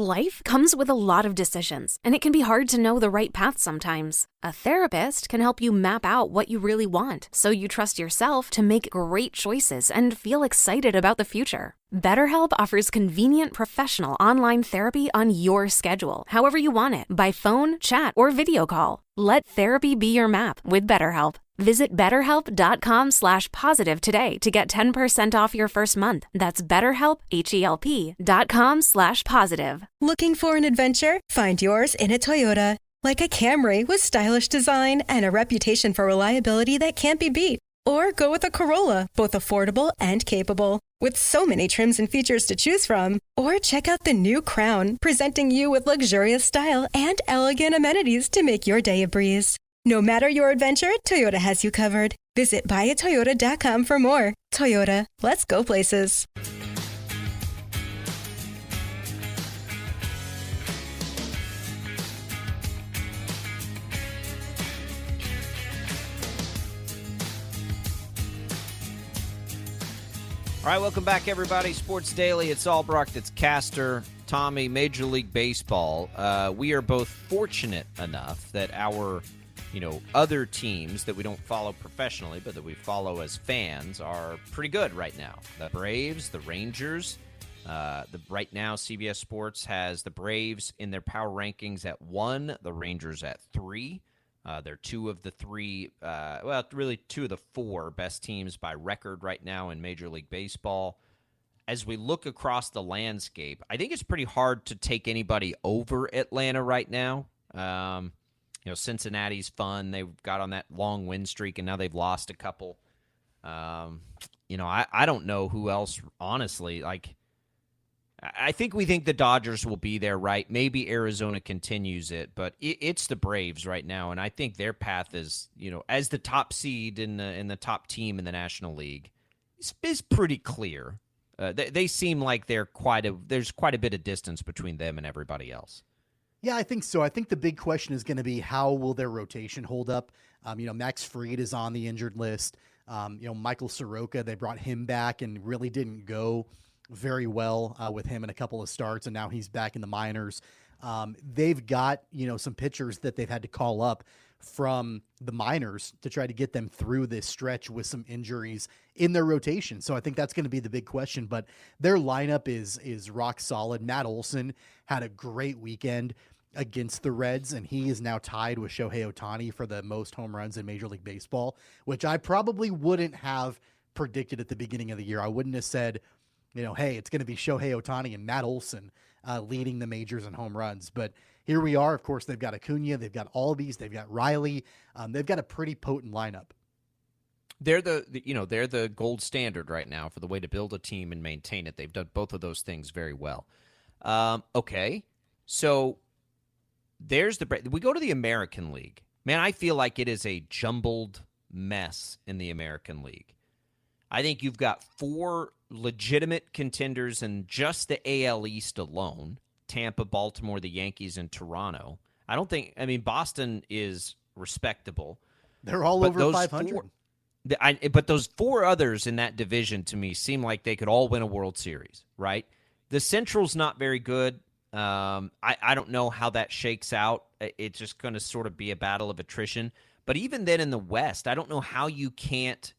Life comes with a lot of decisions, and it can be hard to know the right path sometimes. A therapist can help you map out what you really want, so you trust yourself to make great choices and feel excited about the future. BetterHelp offers convenient professional online therapy on your schedule, however you want it, by phone, chat, or video call. Let therapy be your map with BetterHelp. Visit BetterHelp.com/positive today to get 10% off your first month. That's BetterHelp, HELP.com/positive. Looking for an adventure? Find yours in a Toyota. Like a Camry with stylish design and a reputation for reliability that can't be beat. Or go with a Corolla, both affordable and capable. With so many trims and features to choose from. Or check out the new Crown, presenting you with luxurious style and elegant amenities to make your day a breeze. No matter your adventure, Toyota has you covered. Visit buyatoyota.com for more. Toyota, let's go places. All right, welcome back, everybody. Sports Daily. It's Albrecht. It's Caster. Tommy, Major League Baseball. We are both fortunate enough that our, other teams that we don't follow professionally, but that we follow as fans are pretty good right now. The Braves, the Rangers. Right now, CBS Sports has the Braves in their power rankings at 1, the Rangers at 3. They're 2 of the 3, really 2 of the 4 best teams by record right now in Major League Baseball. As we look across the landscape, I think it's pretty hard to take anybody over Atlanta right now. Cincinnati's fun. They've got on that long win streak, and now they've lost a couple. I don't know who else, honestly. I think we think the Dodgers will be there, right? Maybe Arizona continues it, but it's the Braves right now, and I think their path is, as the top seed in the top team in the National League, is pretty clear. They seem like there's quite a bit of distance between them and everybody else. Yeah, I think so. I think the big question is going to be how will their rotation hold up? Max Fried is on the injured list. Michael Soroka, they brought him back and really didn't go very well with him in a couple of starts, and now he's back in the minors. They've got, some pitchers that they've had to call up from the minors to try to get them through this stretch with some injuries in their rotation. So I think that's going to be the big question, but their lineup is rock solid. Matt Olson had a great weekend against the Reds, and he is now tied with Shohei Ohtani for the most home runs in Major League Baseball, which I probably wouldn't have predicted at the beginning of the year. I wouldn't have said, hey, it's going to be Shohei Ohtani and Matt Olson leading the majors in home runs. But here we are. Of course, they've got Acuna, they've got Albies, they've got Riley. They've got a pretty potent lineup. They're the gold standard right now for the way to build a team and maintain it. They've done both of those things very well. Okay, so we go to the American League. Man, I feel like it is a jumbled mess in the American League. I think you've got 4 legitimate contenders in just the AL East alone: Tampa, Baltimore, the Yankees, and Toronto. Boston is respectable. They're all over 500. But those 4 others in that division, to me, seem like they could all win a World Series, right? The Central's not very good. I don't know how that shakes out. It's just going to sort of be a battle of attrition. But even then in the West, I don't know how you can't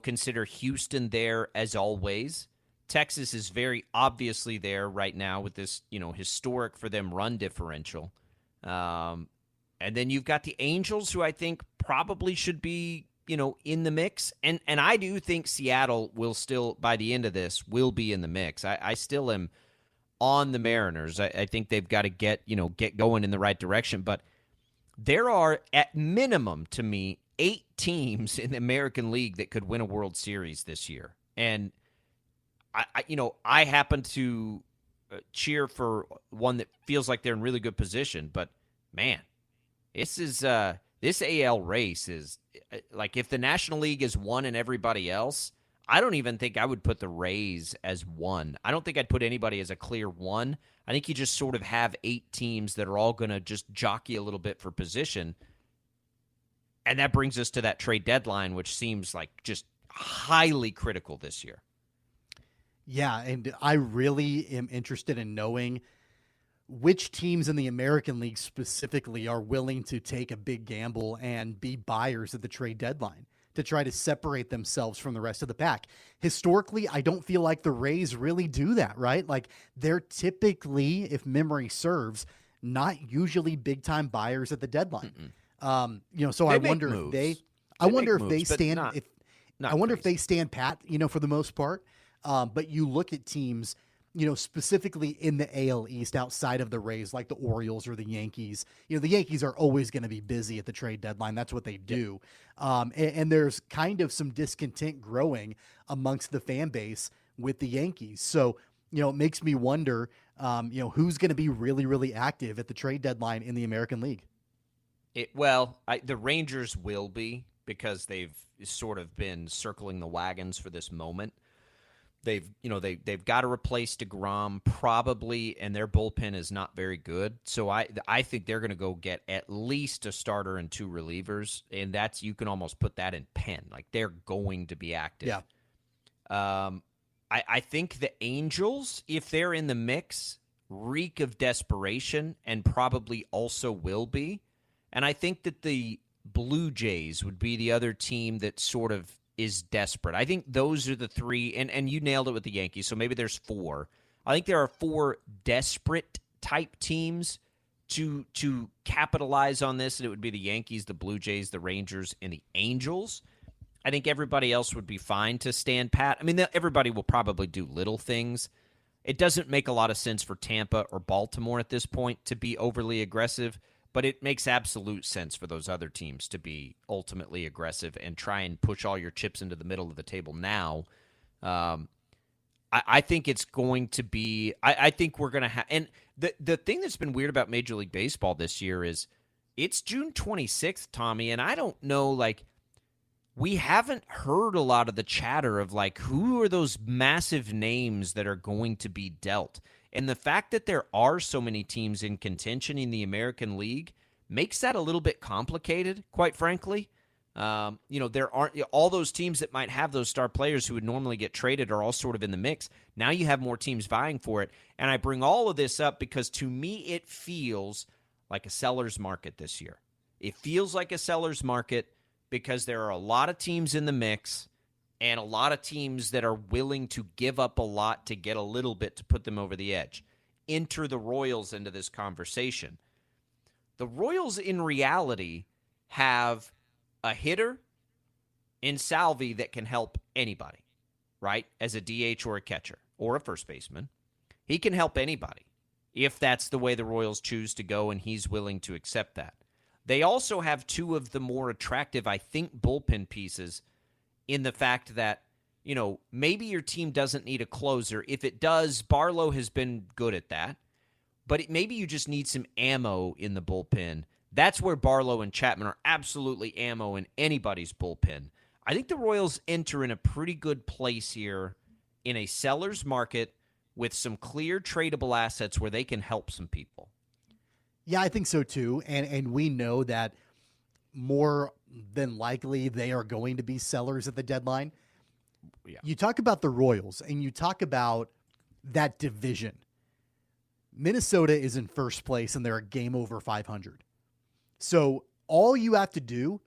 consider Houston there as always. Texas is very obviously there right now with this, historic for them run differential. And then you've got the Angels, who I think probably should be, in the mix. And I do think Seattle will still, by the end of this, will be in the mix. I still am on the Mariners. I think they've got to get going in the right direction. But there are, at minimum, to me, 8 teams in the American League that could win a World Series this year. And I happen to cheer for one that feels like they're in really good position, but man, this AL race is like, if the National League is 1 and everybody else, I don't even think I would put the Rays as 1. I don't think I'd put anybody as a clear 1. I think you just sort of have 8 teams that are all going to just jockey a little bit for position. And that brings us to that trade deadline, which seems like just highly critical this year. Yeah, and I really am interested in knowing which teams in the American League specifically are willing to take a big gamble and be buyers at the trade deadline to try to separate themselves from the rest of the pack. Historically, I don't feel like the Rays really do that, right? Like they're typically, if memory serves, not usually big time buyers at the deadline. So I wonder if they stand pat, for the most part. But you look at teams, specifically in the AL East outside of the Rays, like the Orioles or the Yankees. The Yankees are always going to be busy at the trade deadline. That's what they do. And there's kind of some discontent growing amongst the fan base with the Yankees. So, it makes me wonder, who's going to be really, really active at the trade deadline in the American League. The Rangers will be, because they've sort of been circling the wagons for this moment. They've got to replace DeGrom probably, and their bullpen is not very good. So I think they're going to go get at least a starter and 2 relievers, and you can almost put that in pen. Like they're going to be active. Yeah. I think the Angels, if they're in the mix, reek of desperation and probably also will be. And I think that the Blue Jays would be the other team that sort of is desperate. I think those are the 3, and you nailed it with the Yankees, so maybe there's 4. I think there are 4 desperate type teams to capitalize on this, and it would be the Yankees, the Blue Jays, the Rangers, and the Angels. I think everybody else would be fine to stand pat. I mean, everybody will probably do little things. It doesn't make a lot of sense for Tampa or Baltimore at this point to be overly aggressive, but it makes absolute sense for those other teams to be ultimately aggressive and try and push all your chips into the middle of the table now. I think it's going to be – I think we're going to have – and the thing that's been weird about Major League Baseball this year is it's June 26th, Tommy, and I don't know, like, we haven't heard a lot of the chatter of, like, who are those massive names that are going to be dealt. And the fact that there are so many teams in contention in the American League makes that a little bit complicated, quite frankly. There aren't all those teams that might have those star players who would normally get traded are all sort of in the mix. Now you have more teams vying for it. And I bring all of this up because to me it feels like a seller's market this year. It feels like a seller's market because there are a lot of teams in the mix and a lot of teams that are willing to give up a lot to get a little bit to put them over the edge. Enter the Royals into this conversation. The Royals, in reality, have a hitter in Salvi that can help anybody, right? As a DH or a catcher or a first baseman. He can help anybody if that's the way the Royals choose to go and he's willing to accept that. They also have 2 of the more attractive, I think, bullpen pieces in the fact that, maybe your team doesn't need a closer. If it does, Barlow has been good at that. But maybe you just need some ammo in the bullpen. That's where Barlow and Chapman are absolutely ammo in anybody's bullpen. I think the Royals enter in a pretty good place here in a seller's market with some clear tradable assets where they can help some people. Yeah, I think so too. And we know that more than likely they are going to be sellers at the deadline. Yeah. You talk about the Royals and you talk about that division. Minnesota is in first place and they're a game over 500. So all you have to do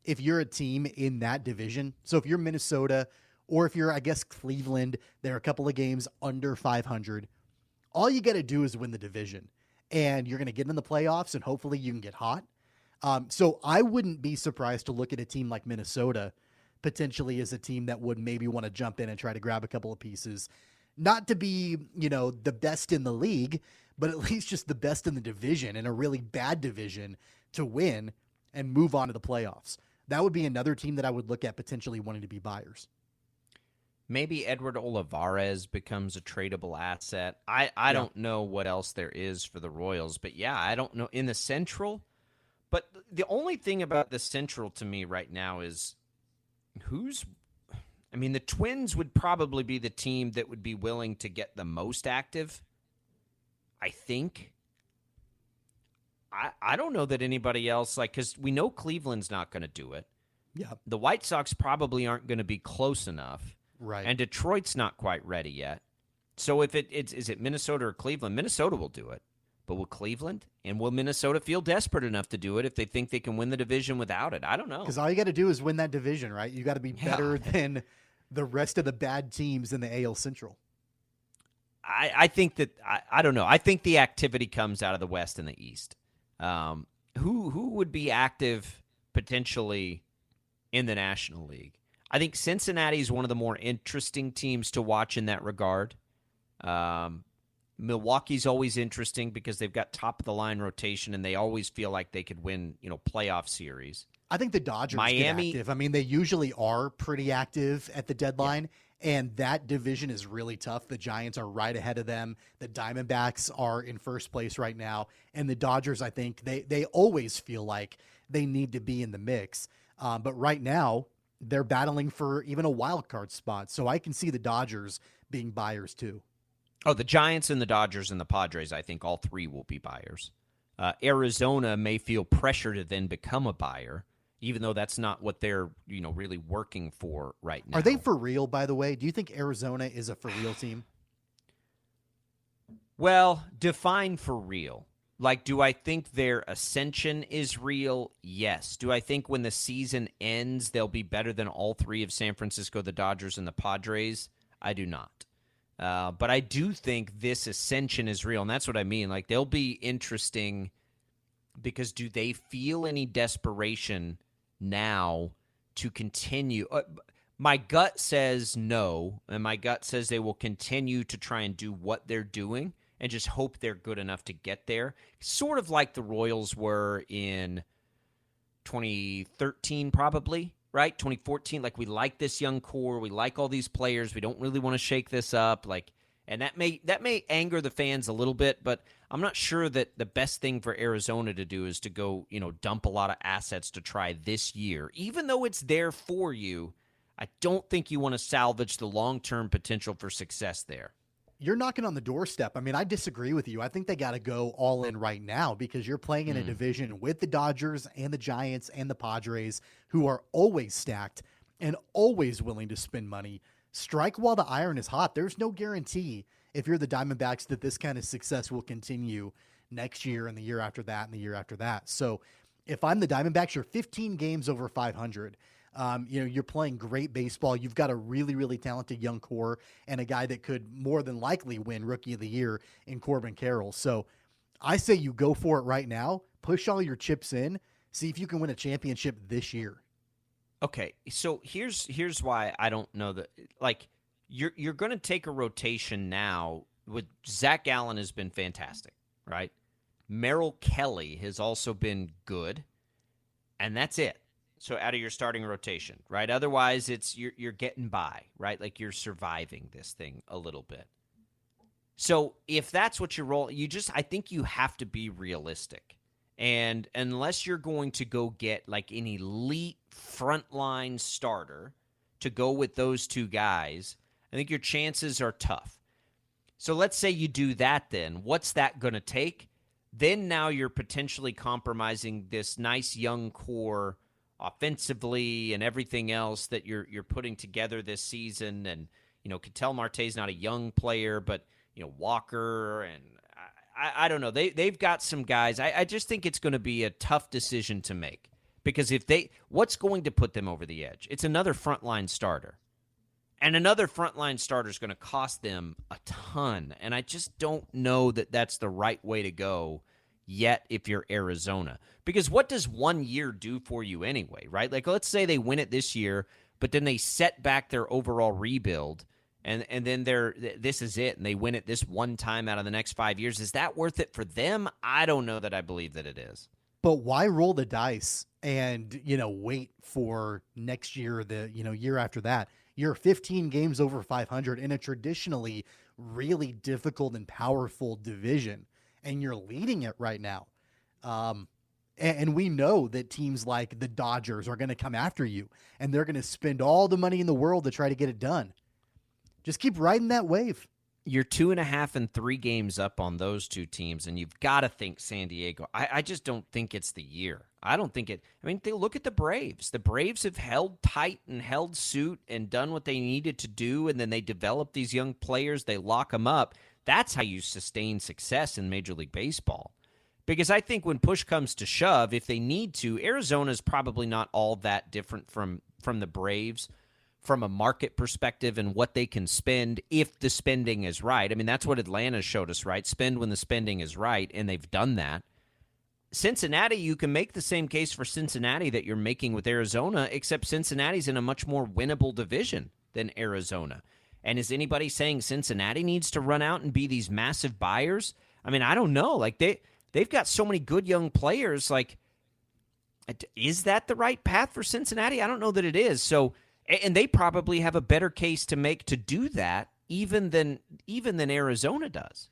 if you're a team in that division, so if you're Minnesota or if you're, I guess, Cleveland, they're a couple of games under 500, all you got to do is win the division. And you're going to get in the playoffs and hopefully you can get hot. So I wouldn't be surprised to look at a team like Minnesota potentially as a team that would maybe want to jump in and try to grab a couple of pieces. Not to be, the best in the league, but at least just the best in the division, in a really bad division, to win and move on to the playoffs. That would be another team that I would look at potentially wanting to be buyers. Maybe Edward Olivares becomes a tradable asset. I don't know what else there is for the Royals, but yeah, I don't know. In the Central, but the only thing about the Central to me right now is the Twins would probably be the team that would be willing to get the most active, I think. I don't know that anybody else, because we know Cleveland's not going to do it. Yeah. The White Sox probably aren't going to be close enough. Right. And Detroit's not quite ready yet. So if is it Minnesota or Cleveland? Minnesota will do it. But will Cleveland and will Minnesota feel desperate enough to do it if they think they can win the division without it? I don't know. Because all you got to do is win that division, right? You got to be better than the rest of the bad teams in the AL Central. I think that I don't know. I think the activity comes out of the West and the East. Who would be active potentially in the National League? I think Cincinnati is one of the more interesting teams to watch in that regard. Milwaukee's always interesting because they've got top-of-the-line rotation, and they always feel like they could win, playoff series. I think the Dodgers Miami, get active. I mean, they usually are pretty active at the deadline, and that division is really tough. The Giants are right ahead of them. The Diamondbacks are in first place right now, and the Dodgers, I think, they always feel like they need to be in the mix. But right now, they're battling for even a wild card spot, so I can see the Dodgers being buyers too. Oh, the Giants and the Dodgers and the Padres, I think all three will be buyers. Arizona may feel pressure to then become a buyer, even though that's not what they're, really working for right now. Are they for real, by the way? Do you think Arizona is a for real team? Well, define for real. Like, do I think their ascension is real? Yes. Do I think when the season ends, they'll be better than all three of San Francisco, the Dodgers, and the Padres? I do not. But I do think this ascension is real, and that's what I mean. Like, they'll be interesting because do they feel any desperation now to continue? My gut says no, and my gut says they will continue to try and do what they're doing and just hope they're good enough to get there. Sort of like the Royals were in 2013 probably. Right? 2014, like we like this young core. We like all these players. We don't really want to shake this up. And that may anger the fans a little bit, but I'm not sure that the best thing for Arizona to do is to go, dump a lot of assets to try this year. Even though it's there for you, I don't think you want to salvage the long-term potential for success there. You're knocking on the doorstep. I mean, I disagree with you. I think they got to go all in right now because you're playing in a division with the Dodgers and the Giants and the Padres, who are always stacked and always willing to spend money. Strike while the iron is hot. There's no guarantee if you're the Diamondbacks that this kind of success will continue next year and the year after that and the year after that. So if I'm the Diamondbacks, you're 15 games over 500. You're playing great baseball. You've got a really, really talented young core and a guy that could more than likely win Rookie of the Year in Corbin Carroll. So I say you go for it right now, push all your chips in, see if you can win a championship this year. Okay, so here's why I don't know that. Like, you're going to take a rotation now. With Zach Allen has been fantastic, right? Merrill Kelly has also been good, and that's it. So out of your starting rotation, right? Otherwise, it's you're getting by, right? Like you're surviving this thing a little bit. So if that's what your role, I think you have to be realistic. And unless you're going to go get like an elite frontline starter to go with those two guys, I think your chances are tough. So let's say you do that then. What's that going to take? Then now you're potentially compromising this nice young core offensively and everything else that you're putting together this season. And, Ketel Marte's not a young player, but, Walker and I don't know. They've got some guys. I just think it's going to be a tough decision to make because what's going to put them over the edge? It's another frontline starter. And another frontline starter is going to cost them a ton. And I just don't know that that's the right way to go yet if you're Arizona. Because what does 1 year do for you anyway, right? Like, let's say they win it this year, but then they set back their overall rebuild, and then this is it, and they win it this one time out of the next 5 years. Is that worth it for them? I don't know that I believe that it is. But why roll the dice and, wait for next year, the, year after that? You're 15 games over 500 in a traditionally really difficult and powerful division, and you're leading it right now. And we know that teams like the Dodgers are going to come after you, and they're going to spend all the money in the world to try to get it done. Just keep riding that wave. You're 2.5 and 3 games up on those two teams, and you've got to think San Diego. I just don't think it's the year. I don't think it. I mean, they look at the Braves. The Braves have held tight and held suit and done what they needed to do, and then they develop these young players. They lock them up. That's how you sustain success in Major League Baseball. Because I think when push comes to shove, if they need to, Arizona's probably not all that different from the Braves from a market perspective and what they can spend if the spending is right. I mean, that's what Atlanta showed us, right? Spend when the spending is right, and they've done that. Cincinnati, you can make the same case for Cincinnati that you're making with Arizona, except Cincinnati's in a much more winnable division than Arizona. And is anybody saying Cincinnati needs to run out and be these massive buyers? I mean, I don't know. Like, they've got so many good young players. Like, is that the right path for Cincinnati? I don't know that it is. So, and they probably have a better case to make to do that even than Arizona does.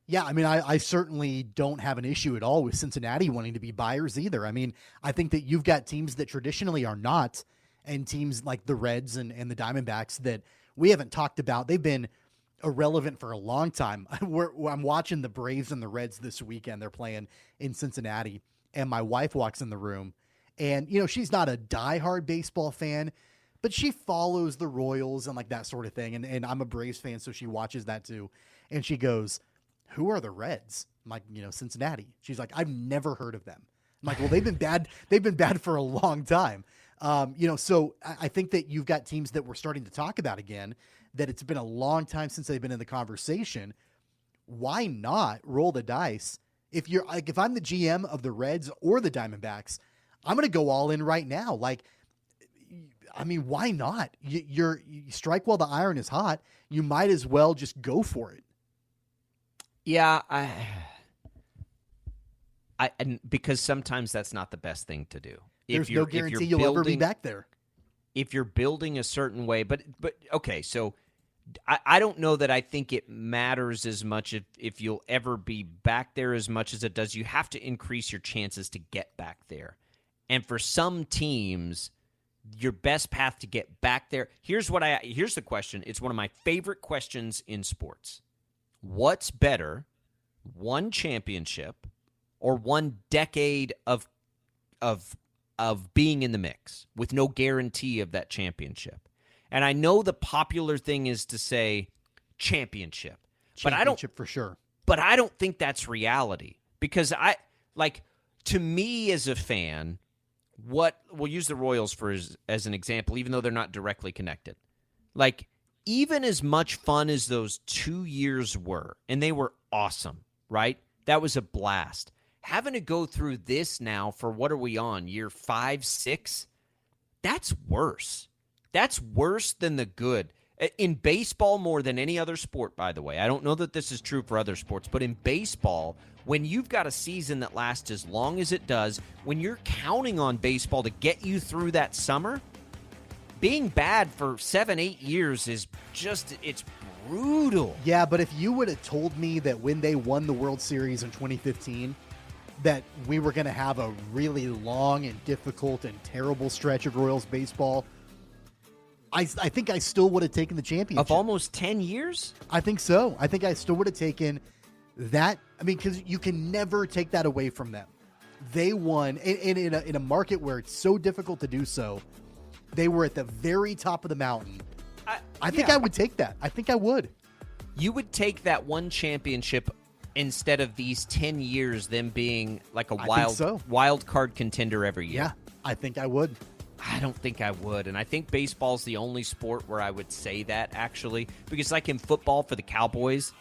Yeah, I mean, I certainly don't have an issue at all with Cincinnati wanting to be buyers either. I mean, I think that you've got teams that traditionally are not, and teams like the Reds and the Diamondbacks that we haven't talked about. They've been irrelevant for a long time. I'm watching the Braves and the Reds this weekend. They're playing in Cincinnati, and my wife walks in the room, and, you know, she's not a diehard baseball fan, but she follows the Royals and like that sort of thing. And I'm a Braves fan, so she watches that too. And she goes, "Who are the Reds?" I'm like, "You know, Cincinnati." She's like, "I've never heard of them." I'm like, "Well, they've been bad. They've been bad for a long time." You know, so I think that you've got teams that we're starting to talk about again, that it's been a long time since they've been in the conversation. Why not roll the dice? If you're like, if I'm the GM of the Reds or the Diamondbacks, I'm going to go all in right now. Like, I mean, why not? You strike while the iron is hot. You might as well just go for it. Yeah, and because sometimes that's not the best thing to do. There's no guarantee you'll ever be back there. If you're building a certain way, but okay, so I don't know that I think it matters as much if you'll ever be back there as much as it does. You have to increase your chances to get back there. And for some teams, your best path to get back there, here's the question. It's one of my favorite questions in sports. What's better, one championship or one decade of being in the mix with no guarantee of that championship? And I know the popular thing is to say championship, but I don't for sure. But I don't think that's reality, because to me as a fan, we'll use the Royals as an example, even though they're not directly connected. Like, even as much fun as those 2 years were, and they were awesome, right? That was a blast. Having to go through this now for, what are we on, year 5, 6? That's worse. That's worse than the good. In baseball more than any other sport, by the way. I don't know that this is true for other sports, but in baseball, when you've got a season that lasts as long as it does, when you're counting on baseball to get you through that summer, being bad for 7-8 years is just, it's brutal. Yeah, but if you would have told me that when they won the World Series in 2015, that we were going to have a really long and difficult and terrible stretch of Royals baseball, I think I still would have taken the championship. Of almost 10 years? I think so. I think I still would have taken that. I mean, because you can never take that away from them. They won, and in a market where it's so difficult to do so, they were at the very top of the mountain. I think I would take that. I think I would. You would take that one championship instead of these 10 years, them being like a wild card contender every year. Yeah, I think I would. I don't think I would, and I think baseball's the only sport where I would say that, actually, because like in football for the Cowboys,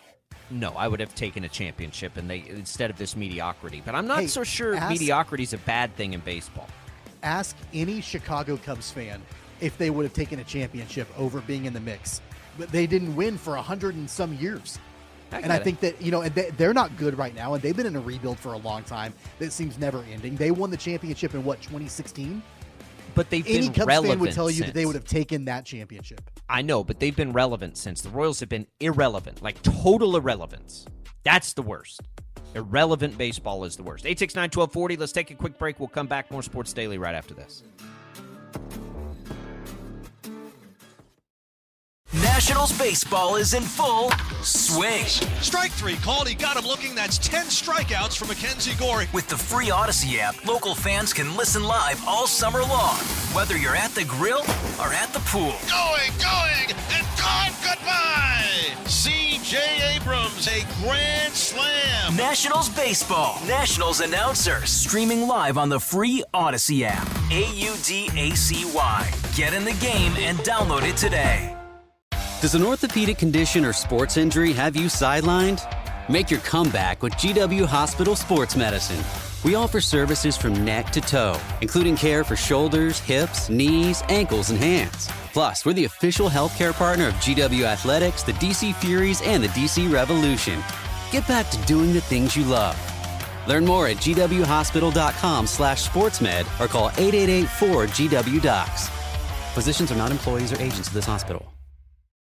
no, I would have taken a championship instead of this mediocrity. But I'm not so sure mediocrity is a bad thing in baseball. Ask any Chicago Cubs fan if they would have taken a championship over being in the mix. But they didn't win for 100 and some years. I think that, you know, they're not good right now, and they've been in a rebuild for a long time that seems never ending. They won the championship in, 2016? But they've been relevant. Any Cubs fan would tell you that they would have taken that championship. I know, but they've been relevant since. The Royals have been irrelevant, like total irrelevance. That's the worst. Irrelevant baseball is the worst. 869-1240. Let's take a quick break. We'll come back. More Sports Daily right after this. Now Nationals baseball is in full swing. Strike three called. He got him looking. That's 10 strikeouts for Mackenzie Gore. With the free Odyssey app, local fans can listen live all summer long, whether you're at the grill or at the pool. Going, and gone. Goodbye. C.J. Abrams, a grand slam. Nationals baseball. Nationals announcers streaming live on the free Odyssey app. AUDACY. Get in the game and download it today. Does an orthopedic condition or sports injury have you sidelined? Make your comeback with GW Hospital Sports Medicine. We offer services from neck to toe, including care for shoulders, hips, knees, ankles, and hands. Plus, we're the official healthcare partner of GW Athletics, the DC Furies, and the DC Revolution. Get back to doing the things you love. Learn more at gwhospital.com/sportsmed or call 888-4GW-DOCS. Physicians are not employees or agents of this hospital.